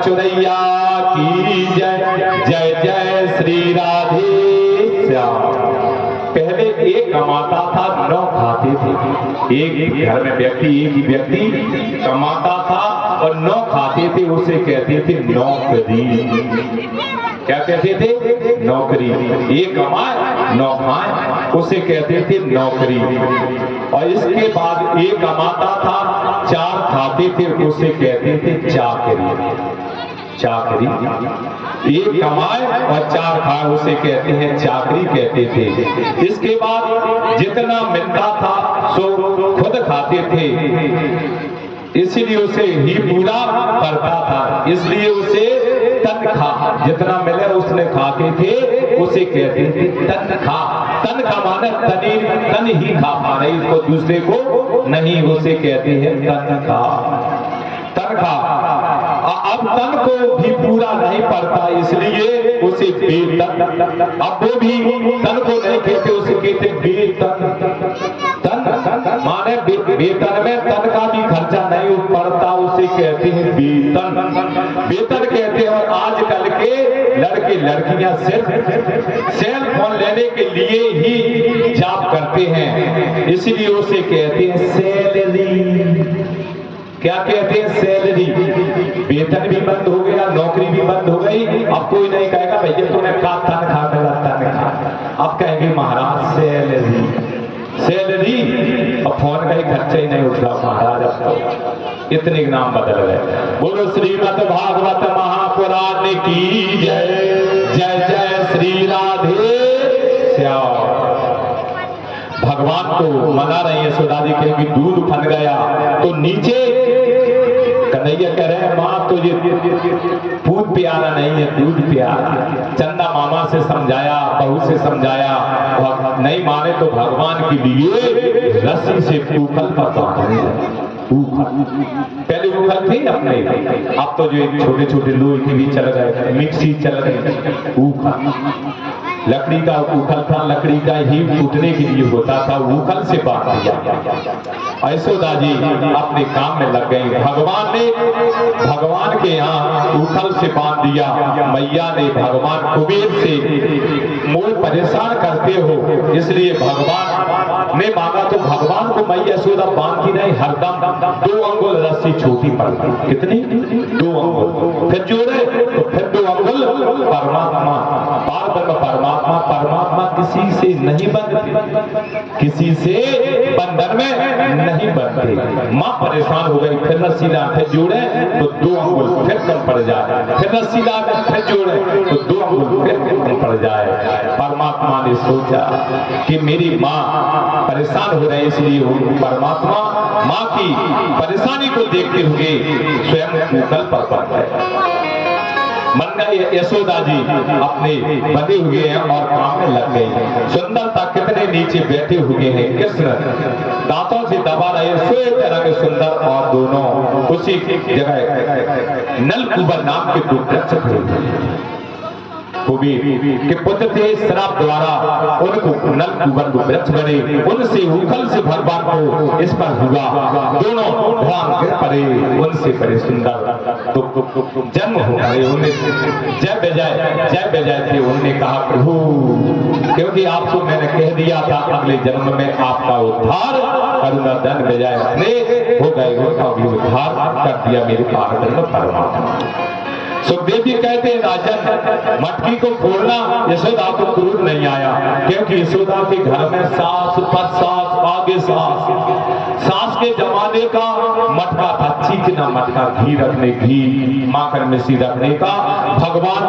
चुरैया की जय। जय जय श्री राधे श्याम। पहले एक कमाता था, 9 खाते थे। एक घर में एक व्यक्ति कमाता था और 9 खाते थे। उसे कहते थे नौकरी। क्या कहते थे? नौकरी। एक कमाए 9 खाए, उसे कहते थे नौकरी। और इसके बाद एक कमाता था, 4 खाते थे, उसे कहते थे चाकरी। चाकरी। एक कमाए और 4 खाए, उसे कहते हैं चाकरी कहते थे। इसके बाद जितना मिलता था सो खुद खाते थे, इसलिए उसे ही पूरा करता था, इसलिए उसे तनख्वाह जितना मिले उसने खाते थे, उसे कहते थे तनख्वाह। तनख्वाह माने तन ही खा पा रहे, इसको दूसरे को नहीं, उसे कहते हैं तनख्वाह। तनख्वाह। अब तन को भी पूरा नहीं पड़ता, इसलिए उसे वेतन। अब वो भी तन को नहीं कहते, उसे कहते वेतन। तन माने वेतन में तन का भी खर्चा नहीं पड़ता, उसे कहते हैं वेतन। वेतन कहते हैं। और आजकल के लड़के लड़कियां सिर्फ सेल फोन लेने के लिए ही जॉब करते हैं, इसलिए उसे कहते हैं सैलरी। क्या कहते हैं? सैलरी। वेतन भी बंद हो गया, नौकरी भी बंद हो गई। अब कोई नहीं कहेगा भैया तुम्हें का तनख्वाह मिला, तनख्वाह। अब कहेंगे महाराज सैलरी। सैलरी। अब फोन का ही खर्चा ही नहीं उठ रहा महाराज, अब तो इतने नाम बदल गए। बोलो श्रीमद् भागवत महापुराण की जय। जय जय श्री राधे श्याम। भगवान को मना रही है यशोदा जी, क्योंकि दूध फन गया। तो नीचे कन्हैया कह रहे हैं माँ तुझे दूध प्यारा नहीं है, दूध प्यारा। चंदा मामा से समझाया, बहू से समझाया, नहीं माने तो भगवान के लिए रस्सी से ऊखल पर बांधे। पहले ऊखल थे अपने, अब तो जो छोटे छोटे लोहे के भी चल गए, मिक्सी चल गई। ऊखल लकड़ी का ऊखल था, लकड़ी का ही टूटने के लिए होता था, ऊखल से बांध दिया। यशोदा जी अपने काम में लग गई। भगवान के यहाँ ऊखल से बांध दिया। मैया ने भगवान कुबेर से मोह परेशान करते हो, इसलिए भगवान ने मांगा तो भगवान को मैया यशोदा बांधती नहीं, हरदम 2 अंगुल रस्सी छोटी पड़ गई। कितनी? 2 अंगुल। फिर जोड़े तो फिर 2 अंगुल परमात्मा। परमात्मा परमात्मा किसी से नहीं बनते, किसी से बंधन में नहीं बनते। माँ परेशान हो गई, फिर रस्सी ला, फिर जोड़े तो 2 अंगुल फिर कम पड़ जाए, फिर रस्सी ला, फिर जोड़े तो 2 अंगुल फिर कम पड़ जाए। परमात्मा ने सोचा कि मेरी माँ परेशान हो रही, इसलिए परमात्मा माँ की परेशानी को देखते हुए स्वयं ऊखल पर पड़ गए। मन गए यशोदा जी अपने बंधे हुए हैं और काम में लग गए। सुंदरता कितने नीचे बैठे हुए हैं, कृष्ण दांतों से दबा रहे, श्वेत रंग सुंदर, और दोनों उसी जगह नलकुबर नाम के 2 वृक्ष खड़े कुबेर के पुत्र थे। श्राप द्वारा उनको नलकुबर वृक्ष बने, उनसे ऊखल से भगवान को इस पर हुआ, दोनों भगवान गिर पड़े, उनसे बड़े सुंदर तो जन्म हो गए। उन्हें जय बजाय थे। उन्होंने कहा प्रभु, क्योंकि आपको मैंने कह दिया था अगले जन्म में आपका उद्धार करूंगा, धन बजाय अपने हो गए, उनका भी उद्धार कर दिया मेरे पारब्रह्म परमात्मा। सुखदेव जी कहते हैं राजन, मटकी को फोड़ना यशोदा को क्रोध नहीं आया, क्योंकि यशोदा के घर में सास पर सास, आगे सास के जमाने का मटका था, चीकना मटका, घी रखने, घी माखन मिश्री रखने का। भगवान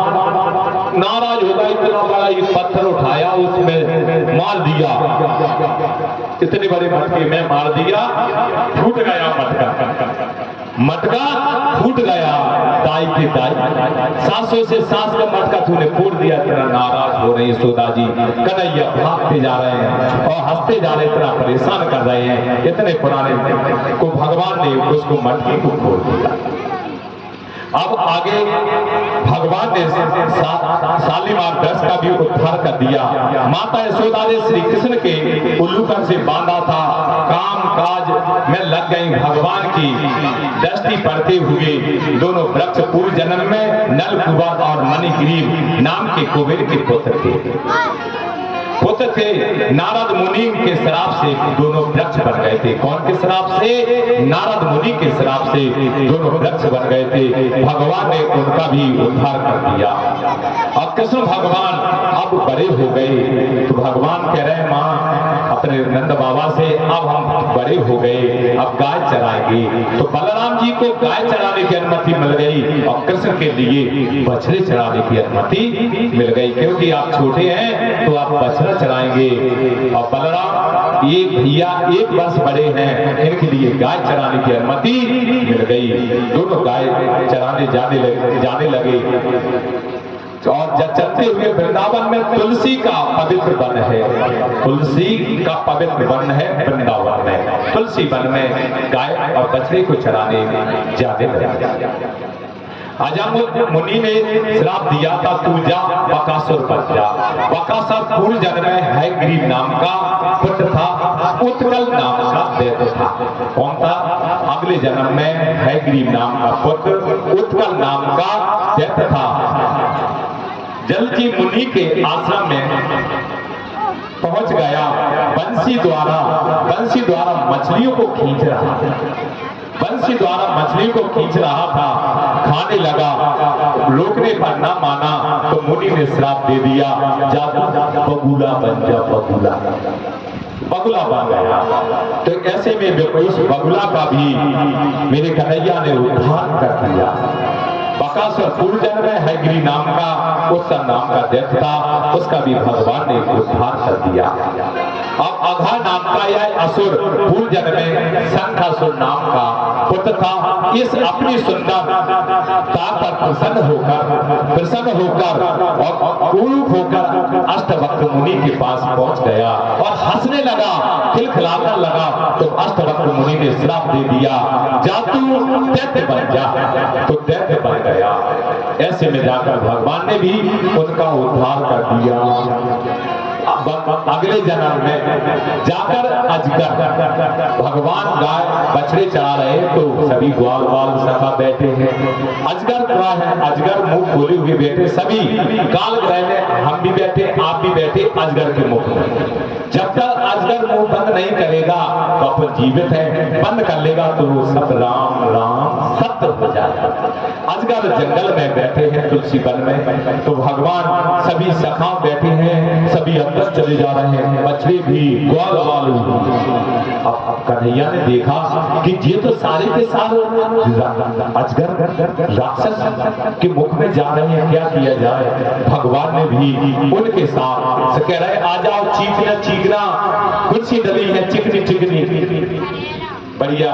नाराज होगा, इतना बड़ा एक पत्थर उठाया, उसमें मार दिया। इतने बड़े मटके में मार दिया, फूट गया मटका फूट गया। दाई के दाई सासों से सास का मटका तूने फोड़ दिया। इतना नाराज हो रही यशोदा जी, कन्हैया भागते जा रहे हैं और हंसते जा रहे, इतना परेशान कर रहे हैं। इतने पुराने को भगवान ने उसको मटके को फोड़ दिया। अब आगे भगवान ने शालीमार दस का भी उद्धार कर दिया। माता यशोदा ने श्री कृष्ण के उल्लूकन से बांधा था, काम काज में लग गई। भगवान की दृष्टि पड़ते हुए दोनों वृक्ष पूर्व जन्म में नल कुबर और मणिग्रीव नाम के कुबेर के पुत्र थे। नारद मुनि के श्राप से दोनों वृक्ष बन गए थे। कौन के श्राप से? नारद मुनि के श्राप से दोनों वृक्ष बन गए थे। भगवान ने उनका भी उद्धार कर दिया। अब कृष्ण भगवान अब बड़े हो गए तो भगवान कह रहे हैं माँ अपने नंद बाबा से, अब हम बड़े हो गए, अब गाय चराएंगे। तो बलराम जी को गाय चराने की अनुमति मिल गई और कृष्ण के लिए बछड़े चराने की अनुमति मिल गई, क्योंकि आप छोटे हैं तो आप बछड़ा चराएंगे। और बलराम एक भैया 1 वर्ष बड़े हैं, इनके लिए गाय चराने की अनुमति मिल गई। दोनों गाय चराने जाने लगे। और जब चलते हुए वृंदावन में तुलसी का पवित्र वन है, तुलसी का पवित्र वन है वृंदावन में। तुलसी वन में गाय और बछड़े को चराने जाने लगे। अजामिल मुनि ने श्राप दिया था, तू जा बकासुर बन जा। बकासुर पूर्व जन्म में हयग्रीव नाम का पुत्र था, उत्कल नाम का दैत्य था। कौन था? अगले जन्म में हयग्रीव नाम का पुत्र उत्कल नाम का दैत्य था। जलजी मुनि के आश्रम में पहुंच गया। बंसी द्वारा मछलियों को खींच रहा था। बंसी द्वारा मछलियों को खींच रहा था, खाने लगा। रोकने पर न माना तो मुनि ने श्राप दे दिया, जा बगुला बन जा। बगुला बन गया। तो ऐसे में उस बगुला का भी मेरे कन्हैया ने उद्धार कर दिया। बकासुर पूर्व जन्म में हयग्रीव नाम का उत्तर नाम का दैत्य था, उसका भी भगवान ने उद्धार कर दिया। अब अघा नाम का यह असुर पूर्व जन्म में शंखासुर नाम का पुत्र था। इस अपनी सुंदरता पर प्रसन्न होकर और उलूक होकर अष्टवक्र मुनि के पास पहुंच गया और हंसने लगा, खिलखिलाकर लगा। तो अष्टवक्र मुनि ने श्राप दे दिया, जा तू दैत्य बन जा। तो दैत्य बन गया। ऐसे में जाकर भगवान ने भी उनका उद्धार कर दिया। अगले जन्म में जाकर अजगर, भगवान गाय बछड़े चरा रहे तो सभी ग्वाल वाल सखा बैठे हैं। अजगर क्या है? अजगर मुंह खोले हुए बैठे, सभी काल ग्रह में हम भी बैठे, आप भी बैठे अजगर के मुख में। जब तक अजगर मुंह बंद नहीं करेगा तो अपन जीवित है, बंद कर लेगा तो वो सब राम राम सत्य हो जाएगा। अजगर जंगल में बैठे हैं तुलसी वन में, तो भगवान सभी सखा बैठे हैं, सभी अंदर चले जा रहे हैं, बछड़े भी ग्वाल वालू। अब कन्हैया ने देखा कि ये तो सारे के सारे अजगर राक्षस के मुख में जा रहे हैं, क्या किया जाए? भगवान ने भी उनके साथ कह रहे आ जाओ, चीखना कुर्सी डली है चिकनी बढ़िया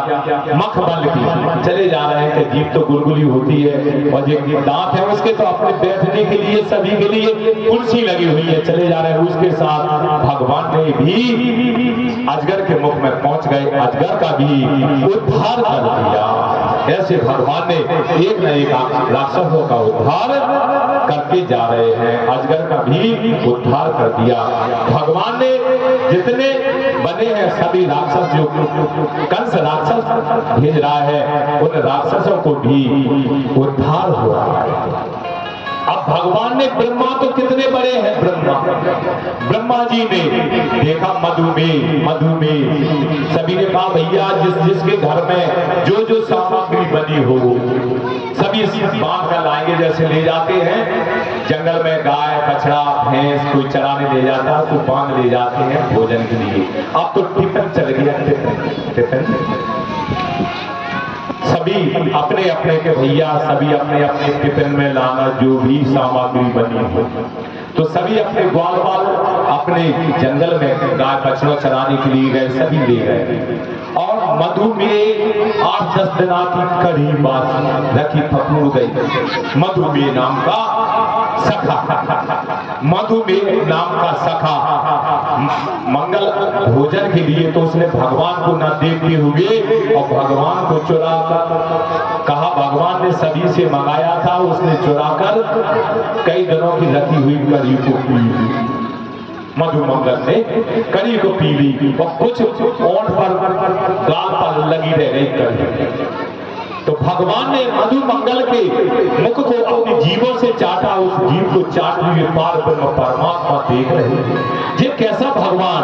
मखमल की। चले जा रहे हैं कि जीभ तो गुलगुली होती है और जो दांत है उसके तो अपने बैठने के लिए सभी के लिए कुर्सी लगी हुई है। चले जा रहे हैं, उसके साथ भगवान ने भी अजगर के मुख में पहुंच गए, अजगर का भी उद्धार कर दिया। ऐसे भगवान ने एक न एक राक्षसों का उद्धार करके जा रहे हैं, अजगर का भी उद्धार कर दिया। भगवान ने जितने बने हैं सभी राक्षस, जो कंस राक्षस भेज रहा है, उन राक्षसों को भी उद्धार हो रहा है। अब भगवान ने ब्रह्मा तो कितने बड़े हैं, ब्रह्मा जी ने देखा मधुमेह सभी ने कहा भैया जिसके घर में जो सामग्री बनी हो सभी बांध कर लाएंगे। जैसे ले जाते हैं जंगल में गाय बछड़ा भैंस कोई चराने ले जाता है तो बांध ले जाते हैं भोजन के लिए। अब तो टिफिन चल गया, टिफिन सभी अपने अपने के भैया सभी अपने अपने टिफिन में लाना जो भी सामग्री बनी हो। तो सभी अपने ग्वाल बाल अपने जंगल में गाय बछड़ा चराने के लिए गए, सभी ले गए। और मधु में 8-10 दिना की कड़ी बात रखी फपूड़ गई। मधु में नाम का सखा, मधु में नाम का सखा मंगल भोजन के लिए तो उसने भगवान को न देखते हुए और भगवान को चुरा कर कहा, भगवान ने सभी से मंगाया था, उसने चुरा कर कई दिनों की रखी हुई कड़ी को पी ली। मधु मंगल ने कड़ी को पी ली और कुछ ओंठ पर गाल पर लगी रह गई कड़ी। तो भगवान ने मधु मंगल के मुख को अपनी जीवों से चाटा, उस जीव को चाट लिए पार ब्रह्म परमात्मा देख रहे हैं। ये कैसा भगवान,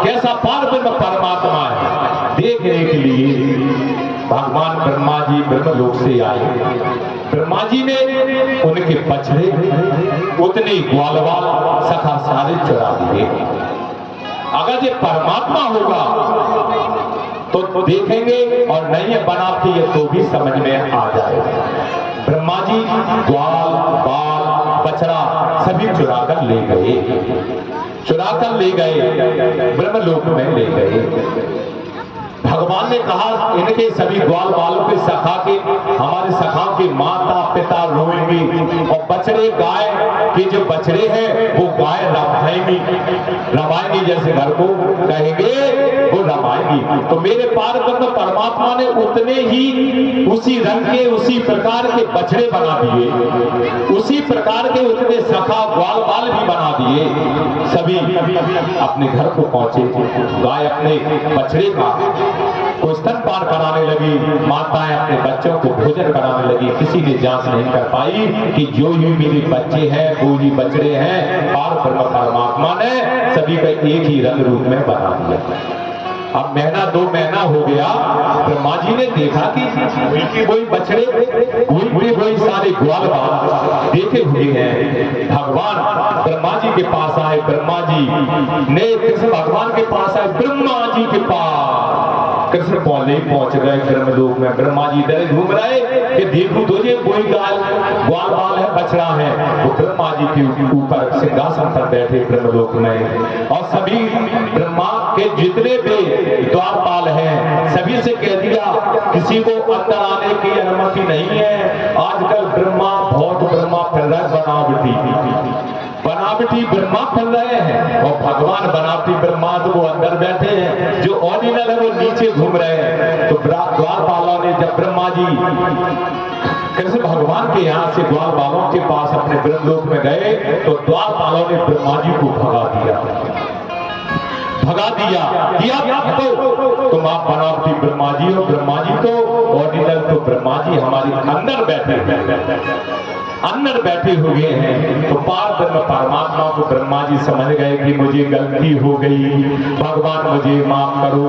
कैसा पार ब्रह्म परमात्मा है, देखने के लिए भगवान ब्रह्मा जी ब्रह्मलोक से आए। ब्रह्मा जी ने उनके बछड़े उतने ग्वालवाल सखा सारे चुरा दिए। अगर ये परमात्मा होगा तो देखेंगे और नहीं बनाती है तो भी समझ में आ जाए। ब्रह्मा जी ग्वाल बाल बछड़ा सभी चुरा कर ले गए, चुरा कर ले गए, ब्रह्मलोक में ले गए। भगवान ने कहा इनके सभी ग्वाल बालों के सखा के, हमारे सखाओं के माता पिता रोएंगे और बछड़े गाय के जो बछड़े हैं वो गाय रमाएंगी, रमाएंगी जैसे घर को कहेंगे वो रमाएंगी। तो मेरे पार ब्रह्म परमात्मा ने उतने ही उसी रंग के उसी प्रकार के बछड़े बना दिए, उसी प्रकार के उतने सखा ग्वाल बाल भी बना दिए। सभी अपने घर को पहुंचे, गाय अपने बछड़े का को स्तनपान कराने लगी, माताएं अपने बच्चों को भोजन कराने लगी। किसी ने जांच नहीं कर पाई कि जो ही मेरे बच्चे हैं वो ही बछड़े हैं, पार ब्रह्म परमात्मा ने सभी का एक ही रंग रूप में बना दिया। अब महीना 2 महीना हो गया, ब्रह्मा जी ने देखा कि वही बछड़े वही सारे ग्वाल बाल देखे हुए हैं। भगवान ब्रह्मा जी के पास आए, ब्रह्मा जी ने कृष्ण भगवान के पास आए, ब्रह्मा जी के पास कृष्ण पहुंच गए ब्रह्मलोक में। ब्रह्मा जी इधर घूम रहे कि देखो तुझे कोई ग्वाल बाल है, बछड़ा है। वो ब्रह्मा जी के ऊपर सिंहासन पर बैठे ब्रह्मलोक में, और सभी ब्रह्मा के जितने भी द्वारपाल हैं सभी से कह दिया किसी को अंदर आने की अनुमति नहीं है। आजकल ब्रह्मा बहुत ब्रह्मा फिर रहे, बनावटी ब्रह्मा फिर रहे हैं और भगवान बनावटी ब्रह्मा तो वो अंदर बैठे हैं, जो ऑरिजिनल है वो नीचे घूम रहे हैं। तो द्वारपालों ने जब ब्रह्मा जी कृष्ण भगवान के यहाँ से द्वारपालों के पास अपने ब्रह्मलोक में गए तो द्वारपालों ने ब्रह्मा जी को भगा दिया तो तुम आप बनावटी ब्रह्मा जी हो, ब्रह्मा जी तो ऑरिजिनल तो ब्रह्मा जी हमारे अंदर बैठे हुए हैं। तो पार ब्रह्म परमात्मा को ब्रह्मा जी समझ गए कि मुझे गलती हो गई, भगवान मुझे माफ करो।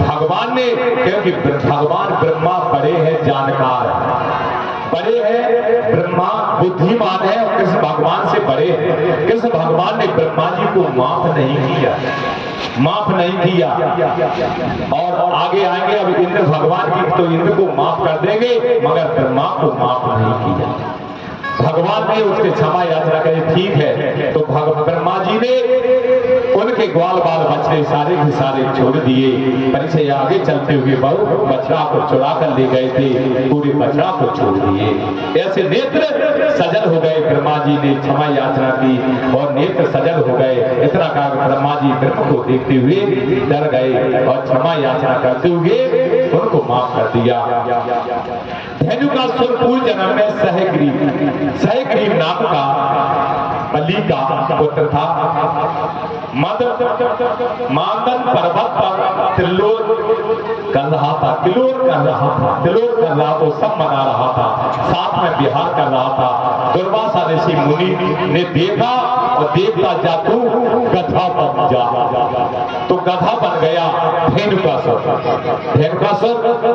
भगवान ने, क्योंकि भगवान ब्रह्मा बड़े हैं, जानकार बड़े हैं, ब्रह्मा बुद्धिमान है और कृष्ण भगवान से बड़े हैं। कृष्ण भगवान ने ब्रह्मा जी को माफ नहीं किया और आगे आएंगे अब इंद्र भगवान की, तो इंद्र को माफ कर देंगे मगर ब्रह्मा को माफ नहीं किया। भगवान ने उसके क्षमा याचना करी, ठीक है। तो ब्रह्मा जी ने उनके ग्वाल बाल बछड़े सारे के सारे छोड़ दिए। परिचय आगे चलते हुए बहु बछड़ा को चुरा कर ले गए थे, पूरे बछड़ा को छोड़ दिए। ऐसे नेत्र सजल हो गए, ब्रह्मा जी ने क्षमा याचना की और नेत्र सजल हो गए। इतना कहा ब्रह्मा जी ब्रह्म को देखते हुए डर गए और क्षमा याचना करते हुए उनको माफ कर दिया। धेनु का सुरपुर जन्म में सहग्रीव नाम का बलि का पुत्र था। मादन पर्वत पर तिलोर कर रहा था, तो सब मना रहा था, साथ में विहार कर रहा था। दुर्वासा ऋषि मुनि ने देखा और देवता जा तू गधा बन जा, तो गधा बन गया धेनुकासुर।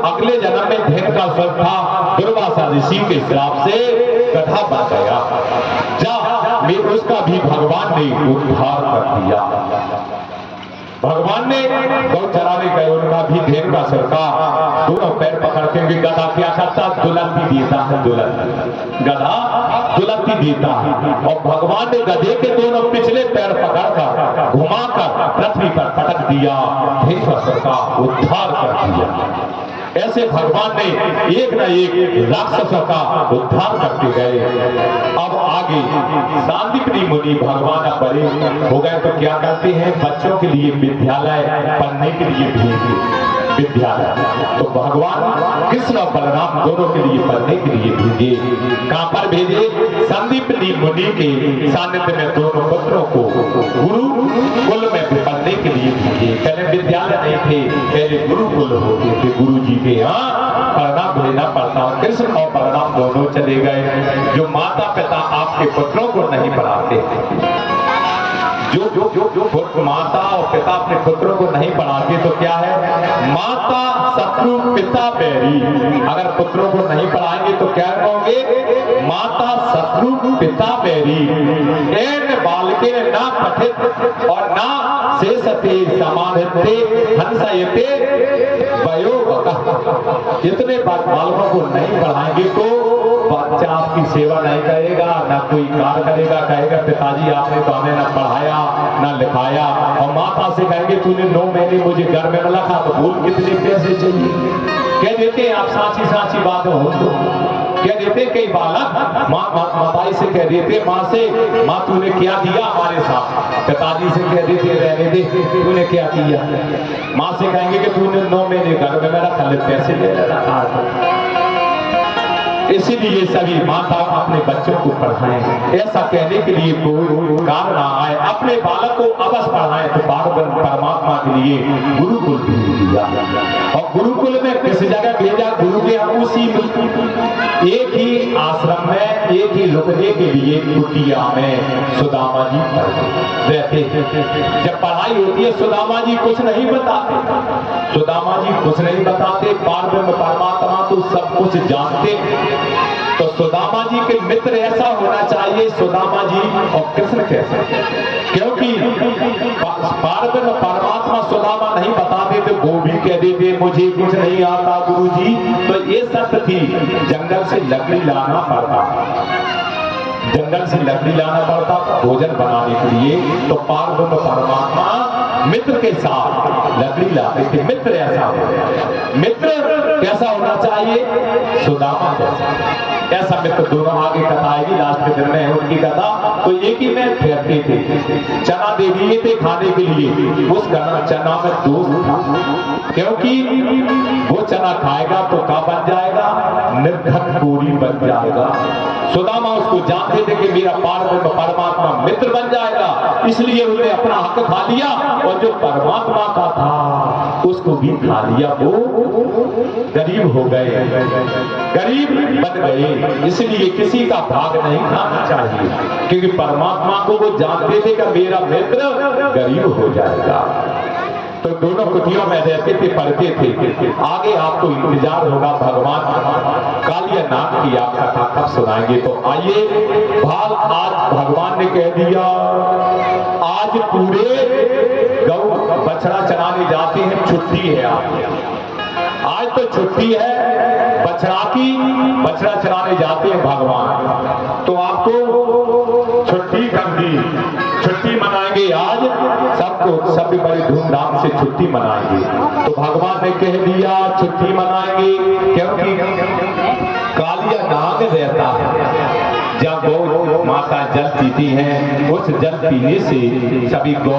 अगले जन्म में धेनुकासुर था, दुर्वासा ऋषि के श्राप से गधा बन गया। उसका भी भगवान ने उद्धार कर दिया। भगवान ने गौ चराने गए, उनका भी ढेर का सरकार दोनों पैर पकड़ के, गधा क्या करता, दुलत्ती देता है, दुलत्ती, गधा दुलत्ती देता है। और भगवान ने गधे के दोनों पिछले पैर पकड़कर घुमाकर पृथ्वी पर पटक दिया, ढेर का सरकार उद्धार कर दिया। ऐसे भगवान ने एक न एक राक्षसों का उद्धार करते गए। अब आगे सांदीपनि मुनि भगवान अब बड़े हो गए तो क्या करते हैं, बच्चों के लिए विद्यालय पढ़ने के लिए भेजे, विद्यालय। तो भगवान कृष्ण और बलराम दोनों के लिए पढ़ने के लिए भेजे। कहां पर भेजे, सांदीपनि मुनि के सानिध्य में दोनों पुत्रों को गुरुकुल में पढ़ने के लिए भेजे। पहले विद्यालय नहीं थे, पहले गुरुकुल होते थे, गुरु जी के यहाँ पढ़ना भेजना पड़ता। कृष्ण और बलराम दोनों चले गए। जो माता पिता आपके पुत्रों को नहीं पढ़ाते, जो माता और पिता अपने पुत्रों को नहीं पढ़ाते तो क्या है, माता शत्रु पिता बैरी। अगर पुत्रों को नहीं पढ़ाएंगे तो क्या कहोगे, माता शत्रु पिता बैरी। एन बालके ना पठित और ना शेषते समानते हंसयते वयोवकः। इतने बालकों को नहीं पढ़ाएंगे तो बच्चा आपकी सेवा नहीं करेगा, ना कोई कार्य करेगा, कहेगा पिताजी आपने तो हमें ना पढ़ाया ना लिखाया। और माता से कहेंगे तूने 9 महीने मुझे घर में न रखा तो बोल कितने पैसे चाहिए। कह देते हैं आप साची साची बातें हो तो कह देते कई बालक माताई से कह देते, माँ से, माँ तूने क्या दिया हमारे साथ। पिताजी से कह देते रहने दे, तूने क्या किया। माँ से कहेंगे कि तूने 9 महीने घर में मेरा खाली पैसे ले रखा। इसीलिए सभी माता अपने बच्चों को पढ़ाएं। ऐसा कहने के लिए कोई कारण ना आए, अपने बालक को अवश्य पढ़ाएं। तो बालक परमात्मा के लिए गुरुकुल भेज दिया। और गुरुकुल में किस जगह भेजा, गुरु के उसी एक ही आश्रम में, एक ही लुकने के लिए कुटिया में सुदामा जी रहते। जब पढ़ाई होती है सुदामा जी कुछ नहीं बताते, सुदामा जी कुछ नहीं बताते। पारब्रह्म परमात्मा तो सब कुछ जानते। तो सुदामा जी के मित्र ऐसा होना चाहिए, सुदामा जी और कृष्ण कैसे, क्योंकि पारब्रह्म परमात्मा सुदामा नहीं बताते तो वो भी कह देते मुझे कुछ नहीं आता गुरुजी। तो ये सत्य थी, जंगल से लकड़ी लाना पड़ता, जंगल से लकड़ी लाना पड़ता भोजन बनाने के लिए। तो पारब्रह्म परमात्मा मित्र के साथ लकड़ी लाते थे। मित्र ऐसा हो, मित्र कैसा होना चाहिए, सुदामा जैसा। ऐसा मित्र दोनों आगे कथा आएगी, लास्ट के दिन में है उनकी कथा। तो एक ही में ठहरते थे, चना दे दिए थे खाने के लिए। उस चना में दोष था, क्योंकि वो चना खाएगा तो क्या बन जाएगा, निर्धन पूरी बन जाएगा। सुदामा उसको जानते थे कि मेरा पारब्रह्म परमात्मा मित्र बन जाएगा, इसलिए उसने अपना हक खा लिया और जो परमात्मा का था उसको भी खा लिया। वो गरीब हो गए, गरीब बन गए। इसलिए किसी का भाग नहीं खाना चाहिए, क्योंकि परमात्मा को वो जानते थे कि मेरा मित्र गरीब हो जाएगा। तो दोनों कुटियों में रहते थे, पढ़ते थे। आगे आपको इंतजार होगा भगवान कालिया नाग की आप कथा कब सुनाएंगे। तो आइए भाग, आज भगवान ने कह दिया आज पूरे गौ बछड़ा चराने जाते हैं, छुट्टी है आज तो छुट्टी है बछड़ा की, बछड़ा चराने जाते हैं भगवान। तो आपको छुट्टी कर दी, छुट्टी मनाएंगे आज, सबको सब बड़ी धूमधाम से छुट्टी मनाएंगे। तो भगवान ने कह दिया छुट्टी मनाएंगे, क्योंकि कालिया नाग रहता है जब गौ माता जल पीती हैं, उस जल पीने से सभी गौ